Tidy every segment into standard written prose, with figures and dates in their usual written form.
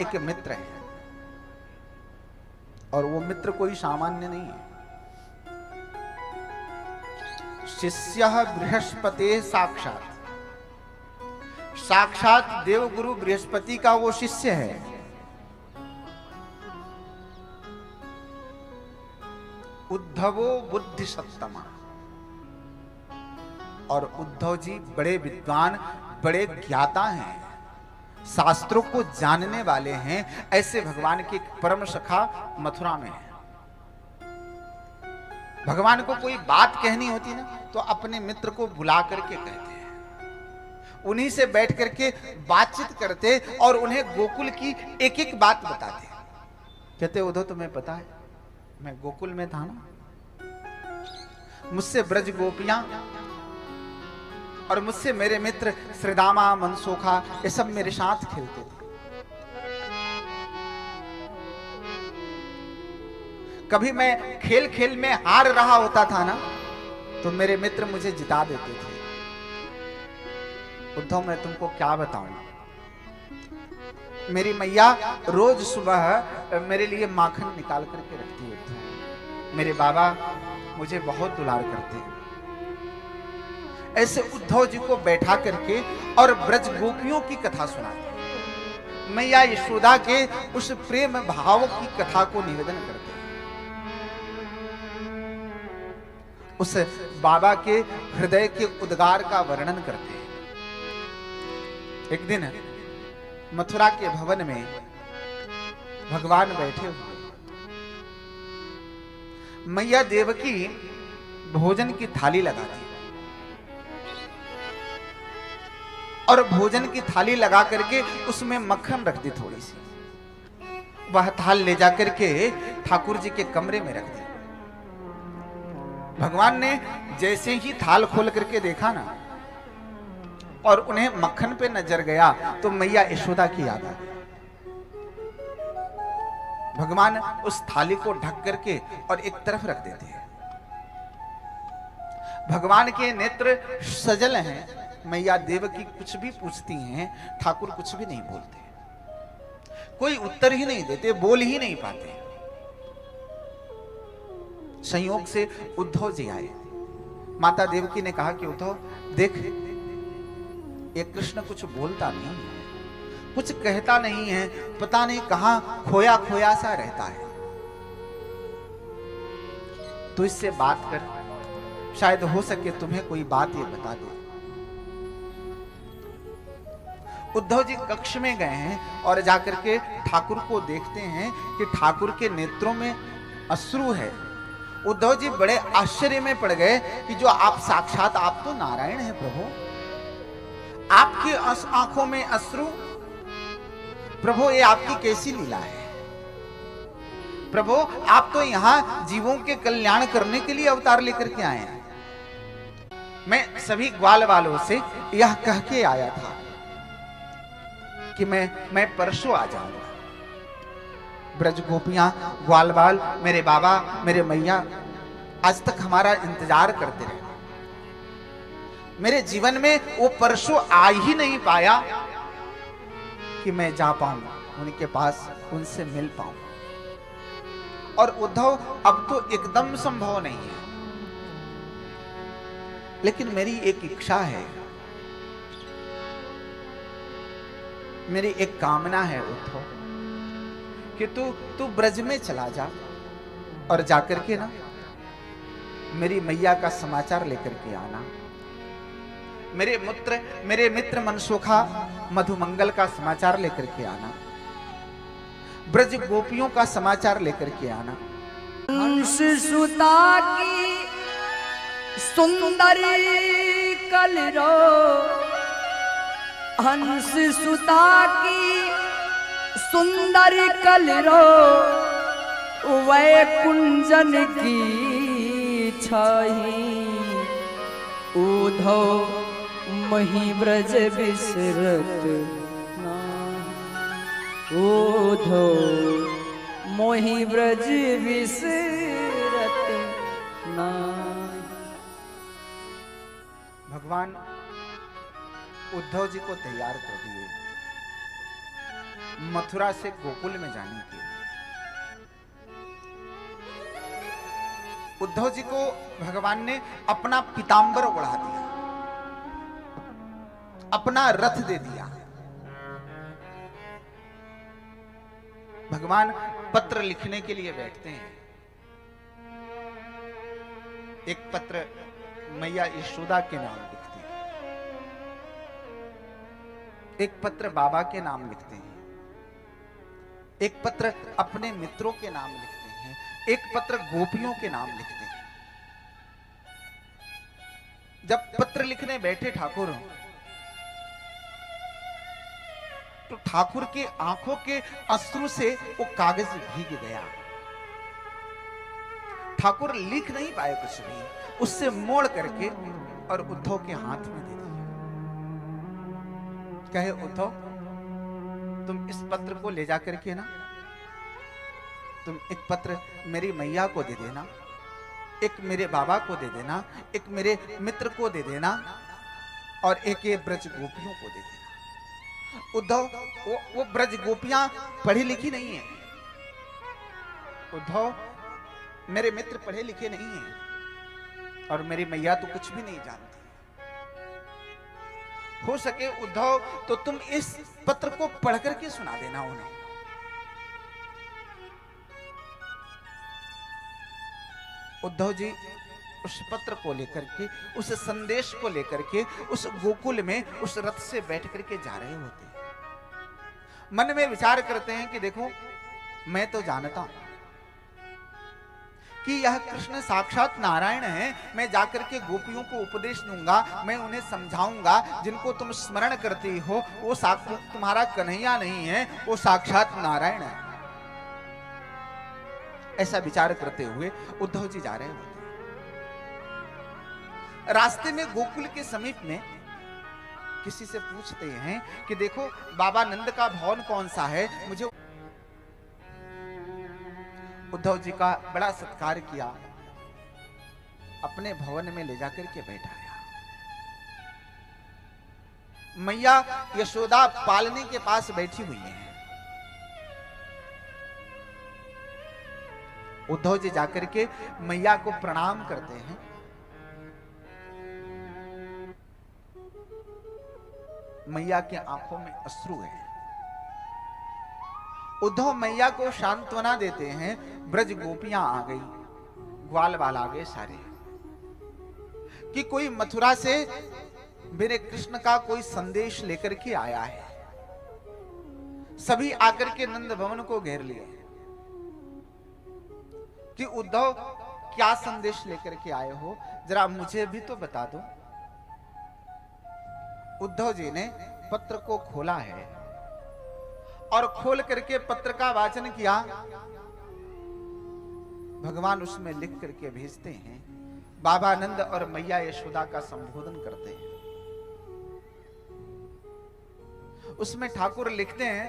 एक मित्र है और वो मित्र कोई सामान्य नहीं है। शिष्यः बृहस्पति साक्षात, साक्षात देवगुरु बृहस्पति का वो शिष्य है। उद्धवो बुद्धि सत्तमा, और उद्धव जी बड़े विद्वान, बड़े ज्ञाता हैं, शास्त्रों को जानने वाले हैं। ऐसे भगवान की परम सखा मथुरा में है। भगवान को कोई बात कहनी होती ना तो अपने मित्र को बुला करके कहते हैं, उन्हीं से बैठ करके बातचीत करते और उन्हें गोकुल की एक एक बात बताते। कहते उद्धव तुम्हें पता है मैं गोकुल में था ना, मुझसे ब्रज गोपियां और मुझसे मेरे मित्र श्रीदामा मनसोखा ये सब मेरे साथ खेलते थे। कभी मैं खेल खेल में हार रहा होता था ना तो मेरे मित्र मुझे जिता देते थे। उद्धव मैं तुमको क्या बताऊं, मेरी मैया रोज सुबह मेरे लिए माखन निकाल करके रखती है। मेरे बाबा मुझे बहुत दुलार करते हैं। ऐसे उद्धव जी को बैठा करके और ब्रज गोपियों की कथा सुनाते, मैया यशोदा के उस प्रेम भाव की कथा को निवेदन करते, उस बाबा के हृदय के उद्गार का वर्णन करते हैं। एक दिन मथुरा के भवन में भगवान बैठे हुए, मैया देवकी भोजन की थाली लगाती और भोजन की थाली लगा करके उसमें मक्खन रख दी थोड़ी सी। वह थाल ले जाकर के ठाकुर जी के कमरे में रख दी। भगवान ने जैसे ही थाल खोल करके देखा ना और उन्हें मक्खन पे नजर गया तो मैया यशोदा की याद आ गई। भगवान उस थाली को ढक करके और एक तरफ रख देते हैं। भगवान के नेत्र सजल हैं। मैया देवकी कुछ भी पूछती हैं, ठाकुर कुछ भी नहीं बोलते, कोई उत्तर ही नहीं देते, बोल ही नहीं पाते। संयोग से उद्धव जी आए। माता देवकी ने कहा कि उद्धव देख, ये कृष्ण कुछ बोलता नहीं है, कुछ कहता नहीं है, पता नहीं कहां खोया खोया सा रहता है, तो इससे बात कर, शायद हो सके तुम्हें कोई बात ये बता दे। उद्धव जी कक्ष में गए हैं और जाकर के ठाकुर को देखते हैं कि ठाकुर के नेत्रों में अश्रु है। उद्धव जी बड़े आश्चर्य में पड़ गए कि जो आप साक्षात, आप तो नारायण हैं प्रभु, आपकी आंखों में अश्रु, प्रभु ये आपकी कैसी लीला है। प्रभु आप तो यहां जीवों के कल्याण करने के लिए अवतार लेकर के आए हैं। मैं सभी ग्वाल वालों से यह कह के आया था कि मैं परसों आ जाऊंगा। ब्रज गोपियां, ग्वाल बाल, मेरे बाबा, मेरे मैया आज तक हमारा इंतजार करते रहे। मेरे जीवन में वो परसों आ ही नहीं पाया कि मैं जा पाऊं उनके पास, उनसे मिल पाऊं। और उद्धव अब तो एकदम संभव नहीं है, लेकिन मेरी एक इच्छा है, मेरी एक कामना है उद्धव कि तू ब्रज में चला जा और जाकर के ना मेरी मैया का समाचार लेकर के आना, मेरे मित्र मनसोखा मधुमंगल का समाचार लेकर के आना, ब्रज गोपियों का समाचार लेकर के आना। हंस सुता की सुंदरी कलरो, हंस सुता की सुंदरी कलरो, वैकुंजन की छही, उद्धव मही ब्रज बिसरत ना, उद्धव मोहि ब्रज बिसरत ना। भगवान उद्धव जी को तैयार कर दिए। मथुरा से गोकुल में जाने के लिए। उद्धव जी को भगवान ने अपना पीतांबर ओढ़ा दिया, अपना रथ दे दिया। भगवान पत्र लिखने के लिए बैठते हैं। एक पत्र मैया यशोदा के नाम लिखते हैं, एक पत्र बाबा के नाम लिखते हैं, एक पत्र अपने मित्रों के नाम लिखते हैं, एक पत्र गोपियों के नाम लिखते हैं। जब पत्र लिखने बैठे ठाकुर, तो ठाकुर की आंखों के अश्रु से वो कागज भीग गया। ठाकुर लिख नहीं पाए कुछ भी, उससे मोड़ करके और उद्धव के हाथ में दे दिया। कहे उद्धव, तुम इस पत्र को ले जाकर के ना, तुम एक पत्र मेरी मैया को दे देना, एक मेरे बाबा को दे देना, एक मेरे मित्र को दे देना, और एक ये ब्रज गोपियों को दे देना। उद्धव, वो ब्रज गोपियां पढ़ी लिखी नहीं है। उद्धव, मेरे मित्र पढ़े लिखे नहीं हैं, और मेरी मैया तो कुछ भी नहीं जानती। हो सके उद्धव तो तुम इस पत्र को पढ़ करके सुना देना उन्हें। उद्धव जी उस पत्र को लेकर के, उस संदेश को लेकर के उस गोकुल में उस रथ से बैठ करके जा रहे होते हैं। मन में विचार करते हैं कि देखो, मैं तो जानता हूं कि यह कृष्ण साक्षात नारायण है। मैं जाकर के गोपियों को उपदेश दूंगा, मैं उन्हें समझाऊंगा। जिनको तुम स्मरण करती हो वो साक्षात तुम्हारा कन्हैया नहीं है, वो साक्षात नारायण है। ऐसा विचार करते हुए उद्धव जी जा रहे होते हैं। रास्ते में गोकुल के समीप में किसी से पूछते हैं कि देखो, बाबा नंद का भवन कौन सा है, मुझे। उद्धव जी का बड़ा सत्कार किया, अपने भवन में ले जाकर के बैठाया। मैया यशोदा पालने के पास बैठी हुई है। उद्धव जी जाकर के मैया को प्रणाम करते हैं। मैया के आंखों में अश्रु है। उद्धव मैया को सांत्वना देते हैं। ब्रज गोपियां आ गई, ग्वाल वाल आ गए सारे, कि कोई मथुरा से मेरे कृष्ण का कोई संदेश लेकर के आया है। सभी आकर के नंद भवन को घेर लिए कि उद्धव क्या संदेश लेकर के आए हो, जरा मुझे भी तो बता दो। उद्धव जी ने पत्र को खोला है और खोल करके पत्र का वाचन किया। भगवान उसमें लिख करके भेजते हैं, बाबा नंद और मैया यशोदा का संबोधन करते हैं। उसमें ठाकुर लिखते हैं,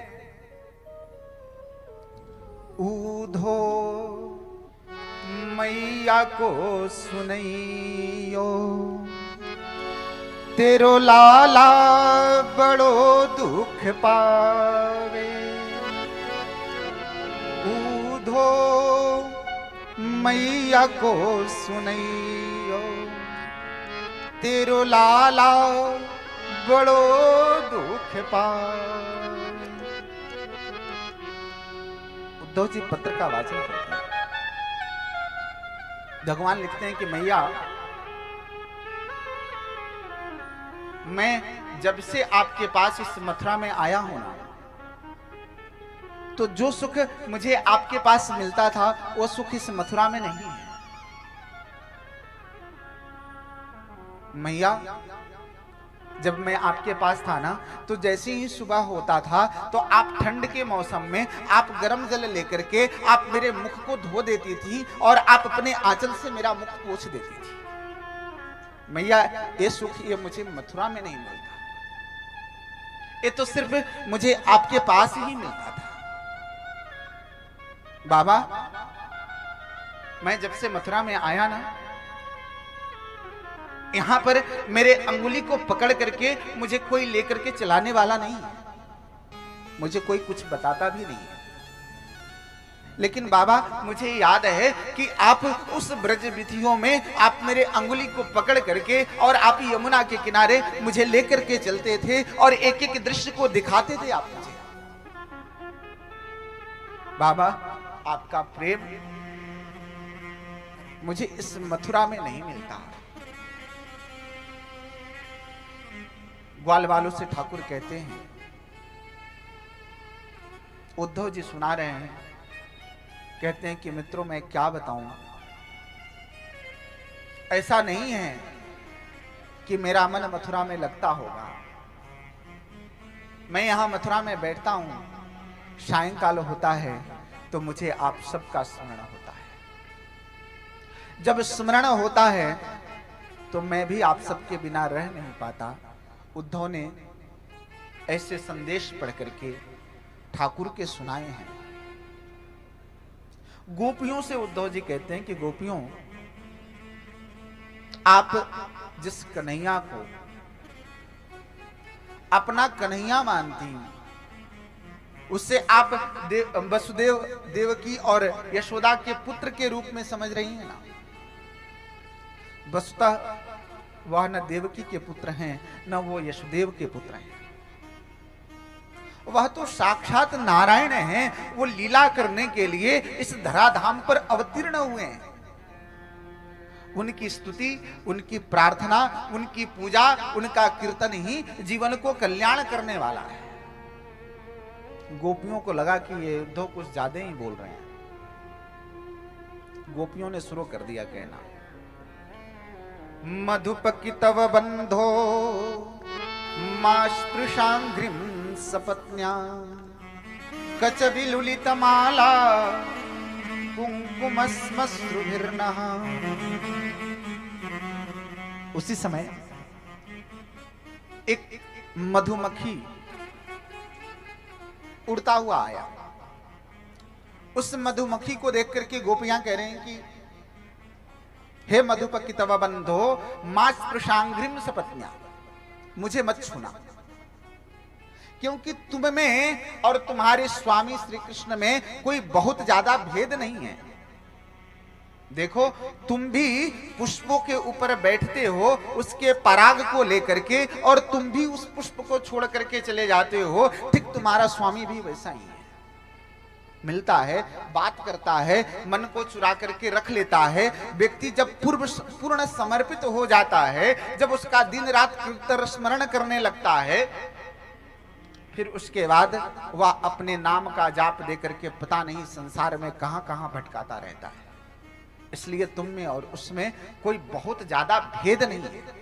ऊधो मैया को सुनइयो, तेरो लाला बड़ो दुख पावे। ऊधो मैया को सुनइयो, तेरो लाला बड़ो दुख पावे। उद्धव जी पत्र का वाचन करते हैं। भगवान लिखते हैं कि मैया, मैं जब से आपके पास इस मथुरा में आया हूं ना, तो जो सुख मुझे आपके पास मिलता था वो सुख इस मथुरा में नहीं है। मैया, जब मैं आपके पास था ना, तो जैसे ही सुबह होता था तो आप ठंड के मौसम में आप गर्म जल लेकर के आप मेरे मुख को धो देती थी और आप अपने आंचल से मेरा मुख पोंछ देती थी। मैया, ये सुख ये मुझे मथुरा में नहीं मिलता, ये तो सिर्फ मुझे आपके पास ही मिलता था। बाबा, मैं जब से मथुरा में आया ना, यहां पर मेरे अंगुली को पकड़ करके मुझे कोई लेकर के चलाने वाला नहीं है। मुझे कोई कुछ बताता भी नहीं है। लेकिन बाबा मुझे याद है कि आप उस ब्रज विधियों में आप मेरे अंगुली को पकड़ करके और आप यमुना के किनारे मुझे लेकर के चलते थे और एक एक दृश्य को दिखाते थे आप मुझे। बाबा आपका प्रेम मुझे इस मथुरा में नहीं मिलता। ग्वाल वालों से ठाकुर कहते हैं, उद्धव जी सुना रहे हैं, कहते हैं कि मित्रों मैं क्या बताऊं, ऐसा नहीं है कि मेरा मन मथुरा में लगता होगा। मैं यहां मथुरा में बैठता हूं, सायंकाल होता है तो मुझे आप सबका स्मरण होता है। जब स्मरण होता है तो मैं भी आप सबके बिना रह नहीं पाता। उद्धव ने ऐसे संदेश पढ़ करके ठाकुर के सुनाए हैं। गोपियों से उद्धव जी कहते हैं कि गोपियों, आप जिस कन्हैया को अपना कन्हैया मानती, उससे आप वसुदेव देवकी और यशोदा के पुत्र के रूप में समझ रही हैं ना। वस्तुतः वह न देवकी के पुत्र हैं न वो यशोदेव के पुत्र हैं। वह तो साक्षात नारायण हैं। वो लीला करने के लिए इस धराधाम पर अवतीर्ण हुए हैं। उनकी स्तुति, उनकी प्रार्थना, उनकी पूजा, उनका कीर्तन ही जीवन को कल्याण करने वाला है। गोपियों को लगा कि ये उद्धव कुछ ज्यादा ही बोल रहे हैं। गोपियों ने शुरू कर दिया कहना, मधुपकी तव बंधो मास्पृशांघ्रिम सपत्न्या कच विलुलित माला कुंकुमस्मश्रुभिर्नः। उसी समय एक मधुमक्खी उड़ता हुआ आया। उस मधुमक्खी को देख करके गोपियां कह रहे हैं कि हे मधुपकी तव बंधो मास्पृशांघ्रिम सपत्न्या, मुझे मत छूना, क्योंकि तुम में और तुम्हारे स्वामी श्री कृष्ण में कोई बहुत ज्यादा भेद नहीं है। देखो, तुम भी पुष्पों के ऊपर बैठते हो उसके पराग को लेकर के, और तुम भी उस पुष्प को छोड़ करके चले जाते हो। ठीक तुम्हारा स्वामी भी वैसा ही है। मिलता है, बात करता है, मन को चुरा करके रख लेता है। व्यक्ति जब पूर्ण समर्पित हो जाता है, जब उसका दिन रात कीर्तन स्मरण करने लगता है, फिर उसके बाद वह अपने नाम का जाप देकर के पता नहीं संसार में कहां कहां भटकाता रहता है। इसलिए तुम में और उसमें कोई बहुत ज्यादा भेद नहीं है।